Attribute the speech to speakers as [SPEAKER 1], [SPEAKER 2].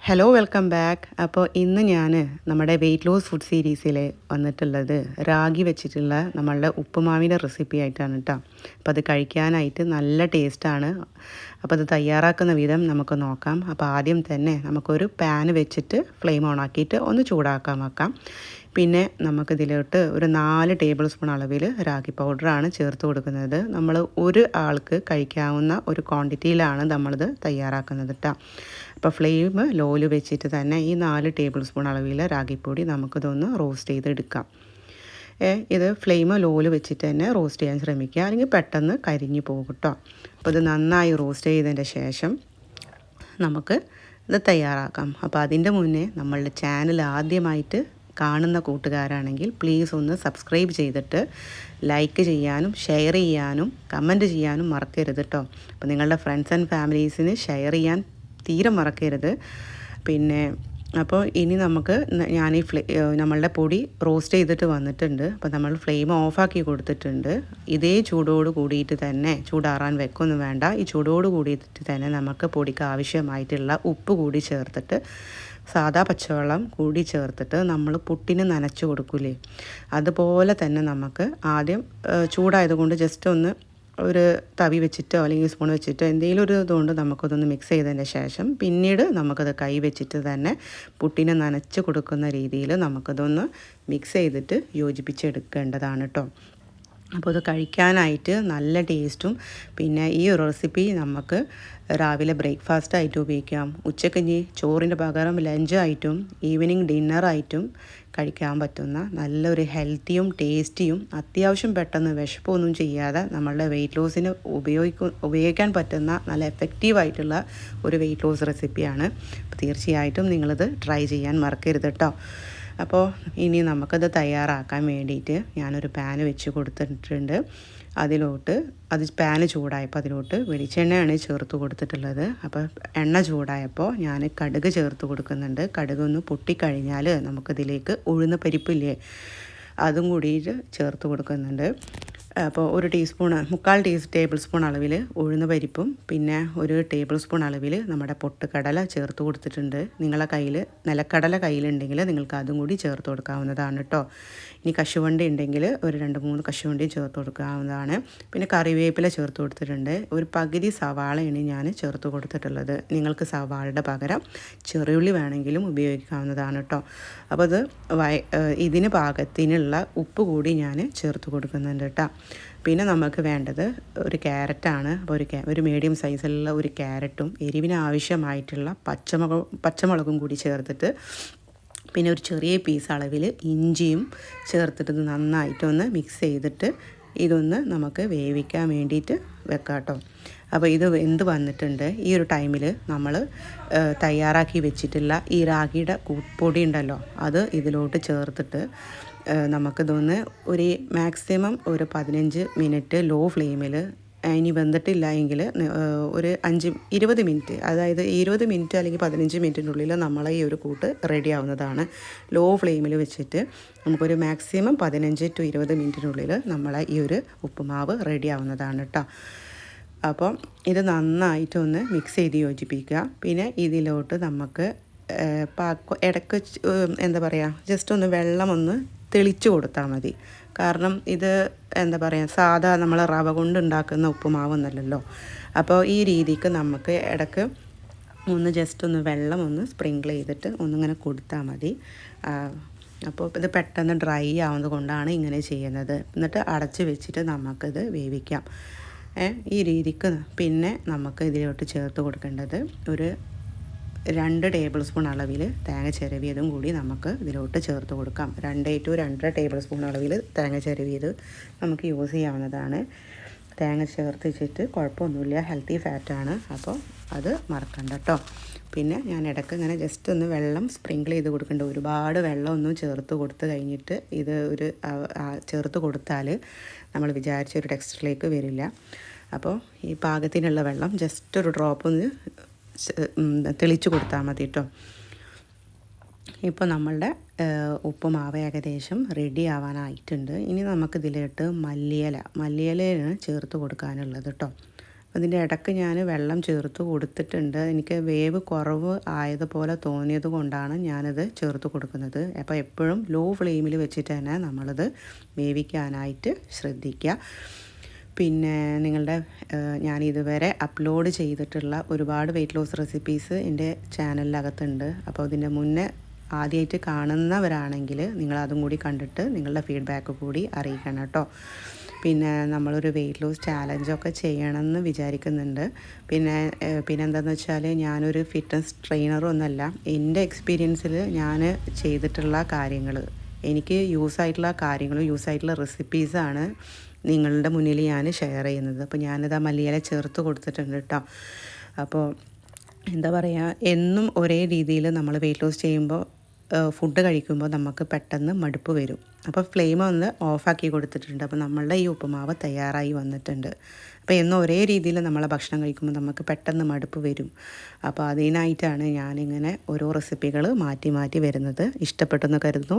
[SPEAKER 1] Hello welcome back. അപ്പോൾ ഇന്ന് ഞാൻ നമ്മുടെ വെയ്റ്റ് ലോസ് ഫുഡ് സീരീസിൽ വന്നിട്ടുള്ളത് റാഗി വെച്ചിട്ടുള്ള നമ്മളുടെ ഉപ്പുമാവിൻ്റെ റെസിപ്പി ആയിട്ടാണ് കേട്ടോ. അപ്പോൾ അത് കഴിക്കാനായിട്ട് നല്ല ടേസ്റ്റാണ്. അപ്പോൾ അത് തയ്യാറാക്കുന്ന വിധം നമുക്ക് നോക്കാം. അപ്പോൾ ആദ്യം തന്നെ നമുക്കൊരു പാൻ വെച്ചിട്ട് ഫ്ലെയിം ഓൺ ആക്കിയിട്ട് ഒന്ന് ചൂടാക്കാൻ വെക്കാം. പിന്നെ നമുക്കിതിലോട്ട് ഒരു 4 ടേബിൾ സ്പൂൺ അളവിൽ റാഗി പൗഡറാണ് ചേർത്ത് കൊടുക്കുന്നത്. നമ്മൾ ഒരു ആൾക്ക് കഴിക്കാവുന്ന ഒരു ക്വാണ്ടിറ്റിയിലാണ് നമ്മളിത് തയ്യാറാക്കുന്നത് കേട്ടോ. അപ്പോൾ ഫ്ലെയിം ലോയിൽ വെച്ചിട്ട് തന്നെ ഈ 4 ടേബിൾ സ്പൂൺ അളവിൽ റാഗിപ്പൊടി നമുക്കിതൊന്ന് റോസ്റ്റ് ചെയ്തെടുക്കാം. ഇത് ഫ്ലെയിം ലോയിൽ വെച്ചിട്ട് തന്നെ റോസ്റ്റ് ചെയ്യാൻ ശ്രമിക്കുക, അല്ലെങ്കിൽ പെട്ടെന്ന് കരിഞ്ഞു പോകും കേട്ടോ. അപ്പോൾ ഇത് നന്നായി റോസ്റ്റ് ചെയ്തതിൻ്റെ ശേഷം നമുക്ക് ഇത് തയ്യാറാക്കാം. അപ്പോൾ അതിൻ്റെ മുന്നേ നമ്മളുടെ ചാനൽ ആദ്യമായിട്ട് കാണുന്ന കൂട്ടുകാരാണെങ്കിൽ പ്ലീസ് ഒന്ന് സബ്സ്ക്രൈബ് ചെയ്തിട്ട് ലൈക്ക് ചെയ്യാനും ഷെയർ ചെയ്യാനും കമൻറ്റ് ചെയ്യാനും മറക്കരുത് കേട്ടോ. അപ്പോൾ നിങ്ങളുടെ ഫ്രണ്ട്സ് ആൻഡ് ഫാമിലീസിന് ഷെയർ ചെയ്യാൻ തീരെ മറക്കരുത്. പിന്നെ അപ്പോൾ ഇനി നമുക്ക് ഞാൻ ഈ നമ്മളുടെ പൊടി റോസ്റ്റ് ചെയ്തിട്ട് വന്നിട്ടുണ്ട്. അപ്പോൾ നമ്മൾ ഫ്ലെയിം ഓഫാക്കി കൊടുത്തിട്ടുണ്ട്. ഇതേ ചൂടോട് കൂടിയിട്ട് തന്നെ, ചൂടാറാൻ വെക്കൊന്നും വേണ്ട, ഈ ചൂടോട് കൂടിയിട്ട് തന്നെ നമുക്ക് പൊടിക്ക് ആവശ്യമായിട്ടുള്ള ഉപ്പ് കൂടി ചേർത്തിട്ട്, സാദാ പച്ചവെള്ളം കൂടി ചേർത്തിട്ട് നമ്മൾ പുട്ടിന് നനച്ച് കൊടുക്കൂലേ, അതുപോലെ തന്നെ നമുക്ക് ആദ്യം ചൂടായതുകൊണ്ട് ജസ്റ്റ് ഒന്ന് ഒരു തവി വെച്ചിട്ടോ അല്ലെങ്കിൽ സ്പൂൺ വെച്ചിട്ടോ എന്തെങ്കിലും ഒരു ഇതുകൊണ്ട് നമുക്കതൊന്ന് മിക്സ് ചെയ്തതിന് ശേഷം പിന്നീട് നമുക്കത് കൈ വെച്ചിട്ട് തന്നെ പുട്ടിനെ നനച്ച് കൊടുക്കുന്ന രീതിയിൽ നമുക്കതൊന്ന് മിക്സ് ചെയ്തിട്ട് യോജിപ്പിച്ചെടുക്കേണ്ടതാണ് കേട്ടോ. അപ്പോൾ ഇത് കഴിക്കാനായിട്ട് നല്ല ടേസ്റ്റും, പിന്നെ ഈ ഒരു റെസിപ്പി നമുക്ക് രാവിലെ ബ്രേക്ക്ഫാസ്റ്റ് ആയിട്ട് ഉപയോഗിക്കാം, ഉച്ചക്കഞ്ഞി ചോറിൻ്റെ പകരം ലഞ്ച് ആയിട്ടും ഈവനിങ് ഡിന്നറായിട്ടും കഴിക്കാൻ പറ്റുന്ന നല്ലൊരു ഹെൽത്തിയും ടേസ്റ്റിയും അത്യാവശ്യം പെട്ടെന്ന് വിശപ്പൊന്നും ചെയ്യാതെ നമ്മളുടെ വെയ്റ്റ് ലോസിന് ഉപയോഗിക്കാൻ പറ്റുന്ന നല്ല എഫക്റ്റീവായിട്ടുള്ള ഒരു വെയ്റ്റ് ലോസ് റെസിപ്പിയാണ്. അപ്പോൾ തീർച്ചയായിട്ടും നിങ്ങളിത് ട്രൈ ചെയ്യാൻ മറക്കരുത് കേട്ടോ. അപ്പോൾ ഇനി നമുക്കത് തയ്യാറാക്കാൻ വേണ്ടിയിട്ട് ഞാനൊരു പാൻ വെച്ച് കൊടുത്തിട്ടുണ്ട്. അതിലോട്ട് പാൻ ചൂടായപ്പോൾ അതിലോട്ട് വെളിച്ചെണ്ണയാണ് ചേർത്ത് കൊടുത്തിട്ടുള്ളത്. അപ്പോൾ എണ്ണ ചൂടായപ്പോൾ ഞാൻ കടുക് ചേർത്ത് കൊടുക്കുന്നുണ്ട്. കടുകൊന്ന് പൊട്ടിക്കഴിഞ്ഞാൽ നമുക്കിതിലേക്ക് ഉഴുന്ന പരിപ്പില്ലേ, അതും കൂടിയിട്ട് ചേർത്ത് കൊടുക്കുന്നുണ്ട്. അപ്പോൾ ഒരു മുക്കാൽ ടേബിൾ സ്പൂൺ അളവിൽ ഉഴുന്ന പരിപ്പും പിന്നെ ഒരു ടേബിൾ സ്പൂൺ അളവിൽ നമ്മുടെ പൊട്ടുകടല ചേർത്ത് കൊടുത്തിട്ടുണ്ട്. നിങ്ങളുടെ കയ്യിൽ നിലക്കടല കയ്യിലുണ്ടെങ്കിൽ നിങ്ങൾക്ക് അതും കൂടി ചേർത്ത് കൊടുക്കാവുന്നതാണ് കേട്ടോ. ഇനി കശുവണ്ടി ഉണ്ടെങ്കിൽ ഒരു 2-3 കശുവണ്ടിയും ചേർത്ത് കൊടുക്കാവുന്നതാണ്. പിന്നെ കറിവേപ്പില ചേർത്ത് കൊടുത്തിട്ടുണ്ട്. ഒരു പകുതി സവാളയാണ് ഞാൻ ചേർത്ത് കൊടുത്തിട്ടുള്ളത്. നിങ്ങൾക്ക് സവാളയുടെ പകരം ചെറിയുള്ളി വേണമെങ്കിലും ഉപയോഗിക്കാവുന്നതാണ് കേട്ടോ. അപ്പോൾ അത് ഇതിന് പാകത്തിനുള്ള ഉപ്പ് കൂടി ഞാൻ ചേർത്ത് കൊടുക്കുന്നുണ്ട് കേട്ടോ. പിന്നെ നമുക്ക് വേണ്ടത് ഒരു ക്യാരറ്റാണ്. അപ്പോൾ ഒരു മീഡിയം സൈസിലുള്ള ഒരു ക്യാരറ്റും എരിവിന് ആവശ്യമായിട്ടുള്ള പച്ചമുളകും കൂടി ചേർത്തിട്ട്, പിന്നെ ഒരു ചെറിയ പീസ് അളവിൽ ഇഞ്ചിയും ചേർത്തിട്ട് നന്നായിട്ടൊന്ന് മിക്സ് ചെയ്തിട്ട് ഇതൊന്ന് നമുക്ക് വേവിക്കാൻ വേണ്ടിയിട്ട് വെക്കാം കേട്ടോ. അപ്പോൾ ഇത് വെന്ത് വന്നിട്ടുണ്ട്. ഈ ഒരു ടൈമിൽ നമ്മൾ തയ്യാറാക്കി വെച്ചിട്ടുള്ള ഈ റാഗിയുടെ പൊടി ഉണ്ടല്ലോ, അത് ഇതിലോട്ട് ചേർത്തിട്ട് നമുക്കിതൊന്ന് ഒരു മാക്സിമം ഒരു 15 മിനിറ്റ് ലോ ഫ്ലെയിമിൽ, ഇനി വെന്തിട്ടില്ല എങ്കിൽ ഒരു 20 മിനിറ്റ്, അതായത് 20 മിനിറ്റ് അല്ലെങ്കിൽ 15 മിനിറ്റിനുള്ളിൽ നമ്മളെ ഈ ഒരു കൂട്ട് റെഡി ആവുന്നതാണ്. ലോ ഫ്ലെയിമിൽ വെച്ചിട്ട് നമുക്കൊരു മാക്സിമം 15 to 20 മിനിറ്റിനുള്ളിൽ നമ്മളെ ഈ ഒരു ഉപ്പുമാവ് റെഡി ആവുന്നതാണ് കേട്ടോ. അപ്പം ഇത് നന്നായിട്ടൊന്ന് മിക്സ് ചെയ്ത് യോജിപ്പിക്കുക. പിന്നെ ഇതിലോട്ട് നമുക്ക് ഇടയ്ക്ക് എന്താ പറയുക, ജസ്റ്റ് ഒന്ന് വെള്ളമൊന്ന് തെളിച്ച് കൊടുത്താൽ മതി. കാരണം ഇത് എന്താ പറയുക, സാധാ നമ്മൾ റവ കൊണ്ട് ഉണ്ടാക്കുന്ന ഉപ്പുമാവൊന്നുമല്ലല്ലോ. അപ്പോൾ ഈ രീതിക്ക് നമുക്ക് ഇടയ്ക്ക് ഒന്ന് ജസ്റ്റ് ഒന്ന് വെള്ളം ഒന്ന് സ്പ്രിങ്കിൾ ചെയ്തിട്ട് ഒന്നിങ്ങനെ കൊടുത്താൽ മതി. അപ്പോൾ ഇത് പെട്ടെന്ന് ഡ്രൈ ആവുന്നത് കൊണ്ടാണ് ഇങ്ങനെ ചെയ്യുന്നത്. എന്നിട്ട് അടച്ച് വെച്ചിട്ട് നമുക്കിത് വേവിക്കാം ഈ രീതിക്ക്. പിന്നെ നമുക്ക് ഇതിലോട്ട് ചേർത്ത് കൊടുക്കേണ്ടത് ഒരു 2 ടേബിൾ സ്പൂൺ അളവിൽ തേങ്ങ ചിരവിയതും കൂടി നമുക്ക് ഇതിലോട്ട് ചേർത്ത് കൊടുക്കാം. 2 to 2.5 ടേബിൾ സ്പൂൺ അളവിൽ തേങ്ങ ചിരവിയത് നമുക്ക് യൂസ് ചെയ്യാവുന്നതാണ്. തേങ്ങ ചേർത്ത് വെച്ചിട്ട് കുഴപ്പമൊന്നുമില്ല, ഹെൽത്തി ഫാറ്റാണ്. അപ്പോൾ അത് മറക്കണ്ട കേട്ടോ. പിന്നെ ഞാൻ ഇടയ്ക്ക് ഇങ്ങനെ ജസ്റ്റ് ഒന്ന് വെള്ളം സ്പ്രിങ്കിൾ ചെയ്ത് കൊടുക്കേണ്ട. ഒരുപാട് വെള്ളമൊന്നും ചേർത്ത് കൊടുത്ത് കഴിഞ്ഞിട്ട് ഇത് ചേർത്ത് കൊടുത്താൽ നമ്മൾ വിചാരിച്ച ഒരു ടെക്സ്ചറിലേക്ക് വരില്ല. അപ്പോൾ ഈ പാകത്തിനുള്ള വെള്ളം ജസ്റ്റ് ഒരു ഡ്രോപ്പ് ഒന്ന് തെളിച്ച് കൊടുത്താൽ മതി കേട്ടോ. ഇപ്പോൾ നമ്മളുടെ ഉപ്പുമാവ് ഏകദേശം റെഡി ആവാനായിട്ടുണ്ട്. ഇനി നമുക്കിതിലോട്ട് മല്ലിയിലയാണ് ചേർത്ത് കൊടുക്കാനുള്ളത് കേട്ടോ. അതിൻ്റെ ഇടയ്ക്ക് ഞാൻ വെള്ളം ചേർത്ത് കൊടുത്തിട്ടുണ്ട്. എനിക്ക് വേവ് കുറവ് ആയതുപോലെ തോന്നിയത് കൊണ്ടാണ് ഞാനത് ചേർത്ത് കൊടുക്കുന്നത്. അപ്പോൾ എപ്പോഴും ലോ ഫ്ലെയിമിൽ വെച്ചിട്ട് തന്നെ നമ്മളത് വേവിക്കാനായിട്ട് ശ്രദ്ധിക്കുക. പിന്നെ ഞാൻ ഇതുവരെ അപ്ലോഡ് ചെയ്തിട്ടുള്ള ഒരുപാട് വെയിറ്റ് ലോസ് റെസിപ്പീസ് എൻ്റെ ചാനലിനകത്തുണ്ട്. അപ്പോൾ ഇതിൻ്റെ മുന്നേ ആദ്യമായിട്ട് കാണുന്നവരാണെങ്കിൽ നിങ്ങളതും കൂടി കണ്ടിട്ട് നിങ്ങളുടെ ഫീഡ്ബാക്ക് കൂടി അറിയിക്കണം കേട്ടോ. പിന്നെ നമ്മളൊരു വെയിറ്റ് ലോസ് ചാലഞ്ചൊക്കെ ചെയ്യണമെന്ന് വിചാരിക്കുന്നുണ്ട്. എന്താണെന്ന് വെച്ചാൽ ഞാനൊരു ഫിറ്റ്നസ് ട്രെയിനറൊന്നുമല്ല. എൻ്റെ എക്സ്പീരിയൻസിൽ ഞാൻ ചെയ്തിട്ടുള്ള കാര്യങ്ങൾ, എനിക്ക് യൂസായിട്ടുള്ള കാര്യങ്ങളും യൂസായിട്ടുള്ള റെസിപ്പീസാണ് നിങ്ങളുടെ മുന്നിൽ ഞാൻ ഷെയർ ചെയ്യുന്നത്. അപ്പോൾ ഞാനിത് മല്ലിയില ചേർത്ത് കൊടുത്തിട്ടുണ്ട് കേട്ടോ. അപ്പോൾ എന്താ പറയുക, എന്നും ഒരേ രീതിയിൽ നമ്മൾ വെയിറ്റ് ലോസ് ചെയ്യുമ്പോൾ ഫുഡ് കഴിക്കുമ്പോൾ നമുക്ക് പെട്ടെന്ന് മടുപ്പ് വരും. അപ്പോൾ ഫ്ലെയിം ഒന്ന് ഓഫാക്കി കൊടുത്തിട്ടുണ്ട്. അപ്പോൾ നമ്മളുടെ ഈ ഉപ്പുമാവ് തയ്യാറായി വന്നിട്ടുണ്ട്. അപ്പോൾ എന്നും ഒരേ രീതിയിൽ നമ്മളെ ഭക്ഷണം കഴിക്കുമ്പോൾ നമുക്ക് പെട്ടെന്ന് മടുപ്പ് വരും. അപ്പോൾ അതിനായിട്ടാണ് ഞാനിങ്ങനെ ഓരോ റെസിപ്പികൾ മാറ്റി മാറ്റി വരുന്നത്. ഇഷ്ടപ്പെട്ടെന്ന് കരുതുന്നു.